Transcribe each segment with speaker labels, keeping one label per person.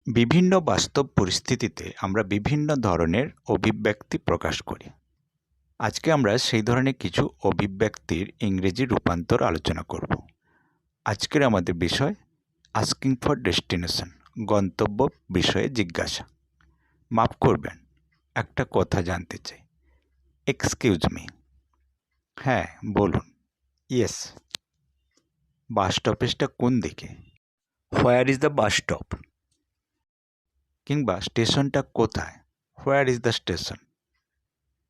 Speaker 1: বিভিন্ন বাস্তব পরিস্থিতিতে আমরা বিভিন্ন ধরনের অভিব্যক্তি প্রকাশ করি। আজকে আমরা সেই ধরনের কিছু অভিব্যক্তির ইংরেজি রূপান্তর আলোচনা করব। আজকের আমাদের বিষয় আস্কিং ফর ডেস্টিনেশন, গন্তব্য বিষয়ে জিজ্ঞাসা। মাফ করবেন, একটা কথা জানতে চাই। Excuse me. হ্যাঁ, বলুন। ইয়েস। বাস স্টপেজটা কোন দিকে? Where is the bus stop? কিংবা স্টেশনটা কোথায়? Where is the station?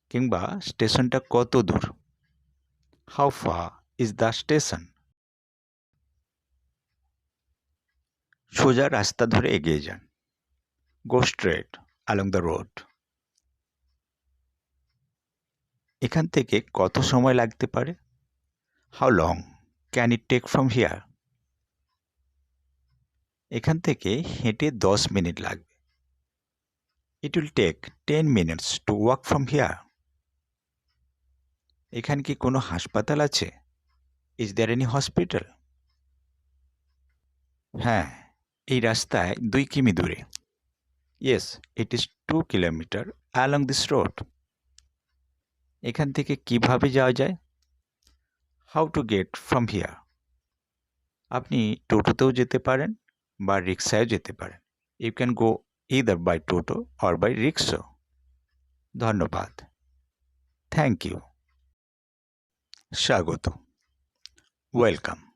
Speaker 1: কিংবা স্টেশনটা কত দূর? How far is the station? সোজা রাস্তা ধরে এগিয়ে যান। Go straight along the road. এখান থেকে কত সময় লাগতে পারে? How long can it take from here? এখান থেকে হেঁটে 10 মিনিট লাগবে। It will take 10 minutes to walk from here. এখানে কি কোনো হাসপাতাল আছে? Is there any hospital? হ্যাঁ, এই রাস্তায় 2 কিমি দূরে। Yes, it is 2 kilometre along this road. এখান থেকে কিভাবে যাওয়া যায়? How to get from here? আপনি টোটোতেও যেতে পারেন বা রিক্সায়ও যেতে পারেন। You can go either by toto or by rickshaw. ধন্যবাদ। Thank you. স্বাগত। ওয়েলকাম।